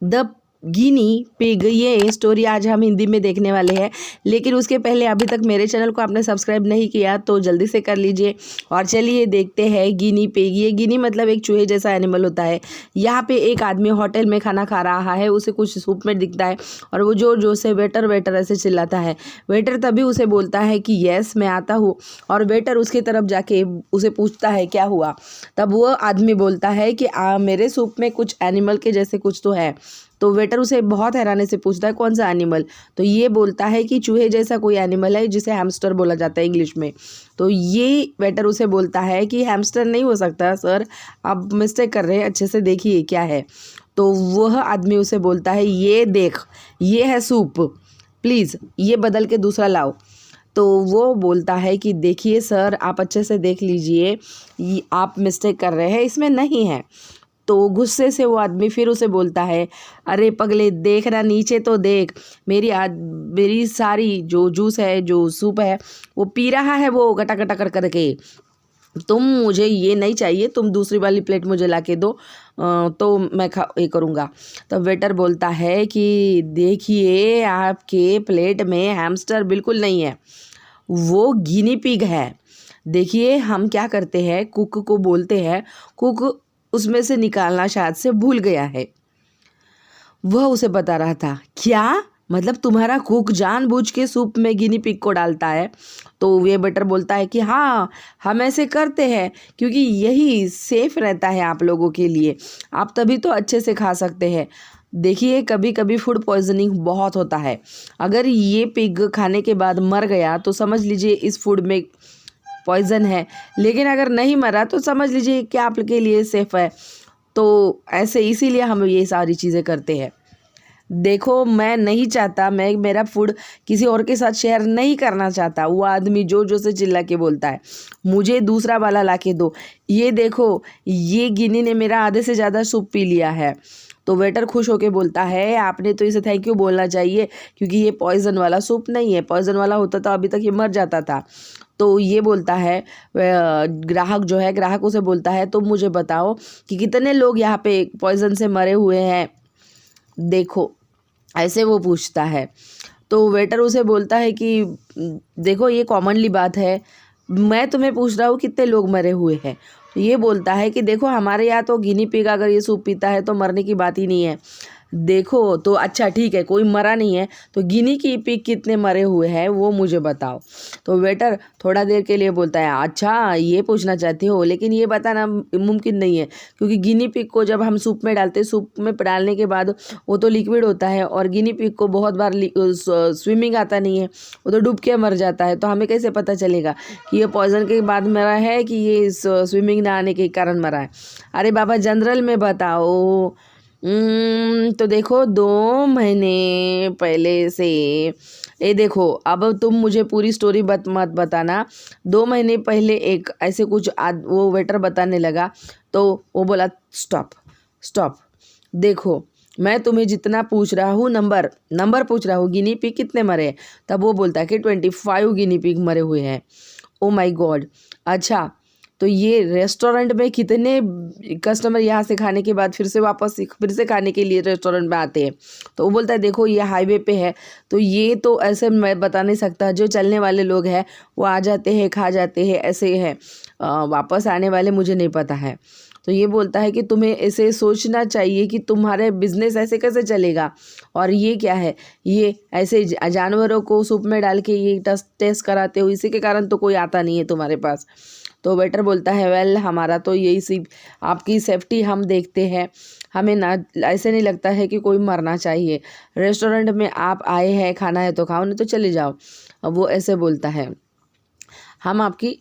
The guinea pig, ये story आज हम हिंदी में देखने वाले हैं। लेकिन उसके पहले अभी तक मेरे चैनल को आपने सब्सक्राइब नहीं किया तो जल्दी से कर लीजिए। और चलिए देखते हैं गिनी पिग। ये गिनी मतलब एक चूहे जैसा एनिमल होता है। यहाँ पे एक आदमी होटल में खाना खा रहा है, उसे कुछ सूप में दिखता है और वो जोर जोर से वेटर वेटर ऐसे चिल्लाता है। वेटर तभी उसे बोलता है कि यस मैं आता हूँ। और वेटर उसकी तरफ जाके उसे पूछता है क्या हुआ। तब वो आदमी बोलता है कि मेरे सूप में कुछ एनिमल के जैसे कुछ तो है। तो वेटर उसे बहुत हैरानी से पूछता है कौन सा एनिमल। तो ये बोलता है कि चूहे जैसा कोई एनिमल है जिसे हैमस्टर बोला जाता है इंग्लिश में। तो ये वेटर उसे बोलता है कि हैमस्टर नहीं हो सकता सर, आप मिस्टेक कर रहे हैं, अच्छे से देखिए क्या है। तो वह आदमी उसे बोलता है ये देख, ये है सूप, प्लीज़ ये बदल के दूसरा लाओ। तो वो बोलता है कि देखिए सर आप अच्छे से देख लीजिए, आप मिस्टेक कर रहे हैं, इसमें नहीं है। तो गुस्से से वो आदमी फिर उसे बोलता है अरे पगले देख ना नीचे तो देख, मेरी सारी जो जूस है जो सूप है वो पी रहा है वो गटा गटा कर करके। तुम मुझे ये नहीं चाहिए, तुम दूसरी वाली प्लेट मुझे ला के दो तो मैं ये करूँगा। तो वेटर बोलता है कि देखिए आपके प्लेट में हैमस्टर बिल्कुल नहीं है, वो गिनी पिग है। देखिए हम क्या करते हैं, कुक को बोलते हैं, कुक उसमें से निकालना शायद से भूल गया है। वह उसे बता रहा था क्या मतलब तुम्हारा कुक जानबूझ के सूप में गिनी पिग को डालता है। तो ये बटर बोलता है कि हाँ हम ऐसे करते हैं क्योंकि यही सेफ रहता है आप लोगों के लिए, आप तभी तो अच्छे से खा सकते हैं। देखिए कभी कभी फूड पॉइजनिंग बहुत होता है, अगर ये पिग खाने के बाद मर गया तो समझ लीजिए इस फूड में पॉइजन है, लेकिन अगर नहीं मरा तो समझ लीजिए कि आपके लिए सेफ है। तो ऐसे इसीलिए हम ये सारी चीज़ें करते हैं। देखो मैं नहीं चाहता, मैं मेरा फूड किसी और के साथ शेयर नहीं करना चाहता। वो आदमी जोर जोर से चिल्ला के बोलता है मुझे दूसरा वाला ला के दो, ये देखो ये गिनी ने मेरा आधे से ज़्यादा सूप पी लिया है। तो वेटर खुश होके बोलता है आपने तो इसे थैंक यू बोलना चाहिए क्योंकि ये पॉइजन वाला सूप नहीं है, पॉइजन वाला होता तो अभी तक ये मर जाता था। तो ये बोलता है ग्राहक जो है, ग्राहक उसे बोलता है तुम मुझे बताओ कि कितने लोग यहाँ पे पॉइजन से मरे हुए हैं, देखो ऐसे वो पूछता है। तो वेटर उसे बोलता है कि देखो ये कॉमनली बात है, मैं तुम्हें पूछ रहा हूँ कितने लोग मरे हुए हैं। तो ये बोलता है कि देखो हमारे यहाँ तो गिनी पिग अगर ये सूप पीता है तो मरने की बात ही नहीं है। देखो तो अच्छा ठीक है कोई मरा नहीं है, तो गिनी की पिग कितने मरे हुए हैं वो मुझे बताओ। तो वेटर थोड़ा देर के लिए बोलता है अच्छा ये पूछना चाहती हो, लेकिन ये बताना मुमकिन नहीं है क्योंकि गिनी पिग को जब हम सूप में डालते हैं, सूप में डालने के बाद वो तो लिक्विड होता है और गिनी पिग को बहुत बार स्विमिंग आता नहीं है, वो तो डूब के मर जाता है। तो हमें कैसे पता चलेगा कि ये पॉइजन के बाद मरा है कि ये स्विमिंग ना आने के कारण मरा है। अरे बाबा जनरल में बताओ। तो देखो 2 महीने पहले से, ये देखो अब तुम मुझे पूरी स्टोरी मत बताना। 2 महीने पहले एक ऐसे कुछ वो वेटर बताने लगा। तो वो बोला स्टॉप स्टॉप, देखो मैं तुम्हें जितना पूछ रहा हूँ नंबर पूछ रहा हूँ, गिनी पिग कितने मरे हैं। तब वो बोलता है कि 25 गिनी पिग मरे हुए हैं। ओ माई गॉड, अच्छा तो ये रेस्टोरेंट में कितने कस्टमर यहाँ से खाने के बाद फिर से खाने के लिए रेस्टोरेंट में आते हैं। तो वो बोलता है देखो ये हाईवे पे है, तो ये तो ऐसे मैं बता नहीं सकता, जो चलने वाले लोग हैं वो आ जाते हैं खा जाते हैं, ऐसे है, वापस आने वाले मुझे नहीं पता है। तो ये बोलता है कि तुम्हें ऐसे सोचना चाहिए कि तुम्हारे बिजनेस ऐसे कैसे चलेगा, और ये क्या है, ये ऐसे जानवरों को सूप में डाल के ये टेस्ट कराते हो, इसी के कारण तो कोई आता नहीं है तुम्हारे पास। तो वेटर बोलता है वेल हमारा तो यही सी आपकी सेफ्टी हम देखते हैं, हमें ना ऐसे नहीं लगता है कि कोई मरना चाहिए। रेस्टोरेंट में आप आए हैं, खाना है तो खाओ नहीं तो चले जाओ। अब वो ऐसे बोलता है हम आपकी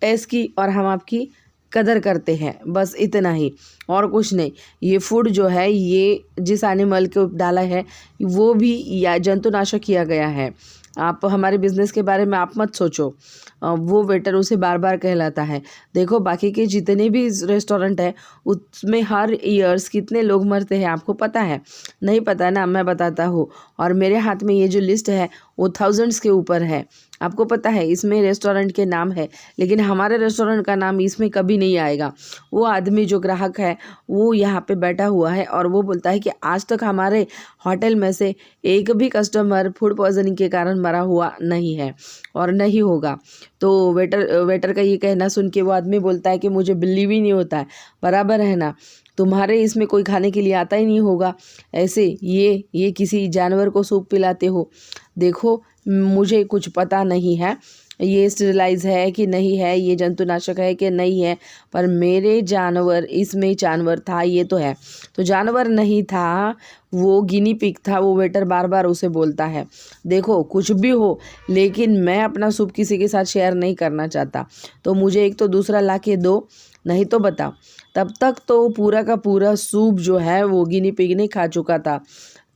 टेस्ट की और हम आपकी कदर करते हैं, बस इतना ही और कुछ नहीं। ये फूड जो है ये जिस एनिमल को डाला है वो भी या जंतुनाशक किया गया है, आप हमारे बिजनेस के बारे में आप मत सोचो। वो वेटर उसे बार बार कहलाता है देखो बाकी के जितने भी रेस्टोरेंट है उसमें हर ईयर्स कितने लोग मरते हैं आपको पता है? नहीं पता ना, मैं बताता हूँ। और मेरे हाथ में ये जो लिस्ट है वो थाउजेंड्स के ऊपर है। आपको पता है इसमें रेस्टोरेंट के नाम है, लेकिन हमारे रेस्टोरेंट का नाम इसमें कभी नहीं आएगा। वो आदमी जो ग्राहक है वो यहाँ पे बैठा हुआ है और वो बोलता है कि आज तक हमारे होटल में से एक भी कस्टमर फूड पॉइजनिंग के कारण मरा हुआ नहीं है और नहीं होगा। तो वेटर का ये कहना सुन के वो आदमी बोलता है कि मुझे बिलीव ही नहीं होता है, बराबर है ना, तुम्हारे इसमें कोई खाने के लिए आता ही नहीं होगा। ऐसे ये किसी जानवर को सूप पिलाते हो। देखो मुझे कुछ पता नहीं है ये स्टेरिलाइज है कि नहीं है, ये जंतुनाशक है कि नहीं है, पर मेरे जानवर इसमें जानवर था ये तो है। तो जानवर नहीं था, वो गिनी पिग था। वो वेटर बार बार उसे बोलता है देखो कुछ भी हो, लेकिन मैं अपना सूप किसी के साथ शेयर नहीं करना चाहता, तो मुझे एक तो दूसरा ला के दो, नहीं तो बताओ। तब तक तो पूरा का पूरा सूप जो है वो गिनी पिग ने खा चुका था।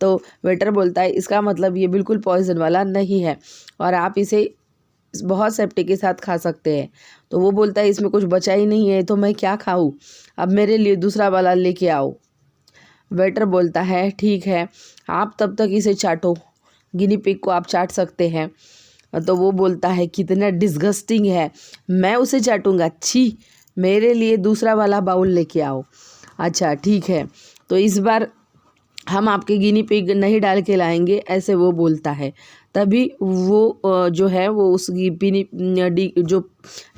तो वेटर बोलता है इसका मतलब ये बिल्कुल पॉइजन वाला नहीं है और आप इसे बहुत सेफ्टी के साथ खा सकते हैं। तो वो बोलता है इसमें कुछ बचा ही नहीं है तो मैं क्या खाऊं, अब मेरे लिए दूसरा वाला लेके आओ। वेटर बोलता है ठीक है, आप तब तक इसे चाटो, गिनी पिग को आप चाट सकते हैं। तो वो बोलता है कितना डिस्गस्टिंग है, मैं उसे चाटूंगा, छी, मेरे लिए दूसरा वाला बाउल लेके आओ। अच्छा ठीक है, तो इस बार हम आपके गिनी पिग नहीं डाल के लाएंगे, ऐसे वो बोलता है। तभी वो जो है वो उस जो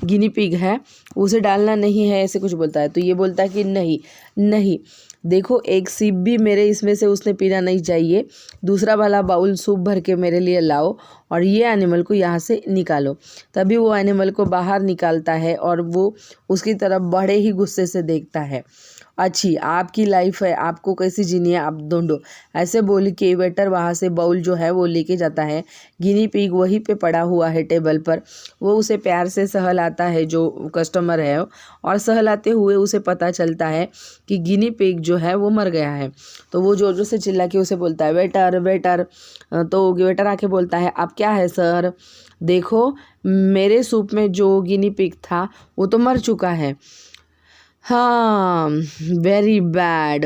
गिनी पिग है उसे डालना नहीं है ऐसे कुछ बोलता है। तो ये बोलता है कि नहीं नहीं, देखो एक सिप भी मेरे इसमें से उसने पीना नहीं चाहिए, दूसरा वाला बाउल सूप भर के मेरे लिए लाओ और ये एनिमल को यहाँ से निकालो। तभी वो एनिमल को बाहर निकालता है और वो उसकी तरफ बड़े ही गुस्से से देखता है। अच्छी आपकी लाइफ है, आपको कैसी जीनी है आप ढूंढो, ऐसे बोल के वेटर वहाँ से बाउल जो है वो लेके जाता है। गिनी पिग वहीं पे पड़ा हुआ है टेबल पर, वो उसे प्यार से सहलाता है जो कस्टमर है, और सहलाते हुए उसे पता चलता है कि गिनी पिग जो है वो मर गया है। तो वो जोर जोर से चिल्ला के उसे बोलता है वेटर वेटर। तो वेटर आके बोलता है अब क्या है सर, देखो मेरे सूप में जो गिनी पिग था वो तो मर चुका है। हाँ वेरी बैड,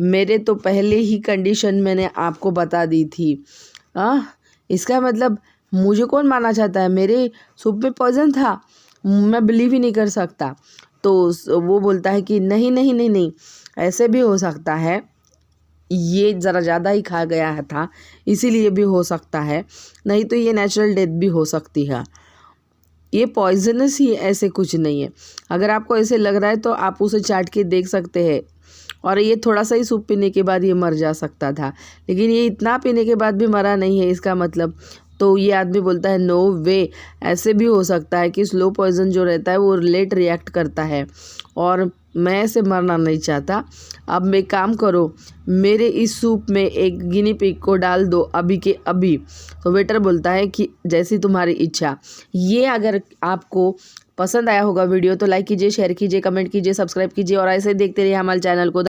मेरे तो पहले ही कंडीशन मैंने आपको बता दी थी। इसका मतलब मुझे कौन मानना चाहता है, मेरे सूप में पॉइजन था, मैं बिलीव ही नहीं कर सकता। तो वो बोलता है कि नहीं नहीं नहीं नहीं, ऐसे भी हो सकता है, ये ज़रा ज़्यादा ही खा गया था इसीलिए भी हो सकता है, नहीं तो ये नेचुरल डेथ भी हो सकती है, ये पॉइजनस ही ऐसे कुछ नहीं है। अगर आपको ऐसे लग रहा है तो आप उसे चाट के देख सकते हैं। और ये थोड़ा सा ही सूप पीने के बाद ये मर जा सकता था, लेकिन ये इतना पीने के बाद भी मरा नहीं है इसका मतलब। तो ये आदमी बोलता है नो वे, ऐसे भी हो सकता है कि स्लो पॉइजन जो रहता है वो लेट रिएक्ट करता है और मैं ऐसे मरना नहीं चाहता। अब एक काम करो, मेरे इस सूप में एक गिनी पिग को डाल दो अभी के अभी। तो वेटर बोलता है कि जैसी तुम्हारी इच्छा। ये अगर आपको पसंद आया होगा वीडियो तो लाइक कीजिए, शेयर कीजिए, कमेंट कीजिए, सब्सक्राइब कीजिए और ऐसे देखते रहिए हमारे चैनल को।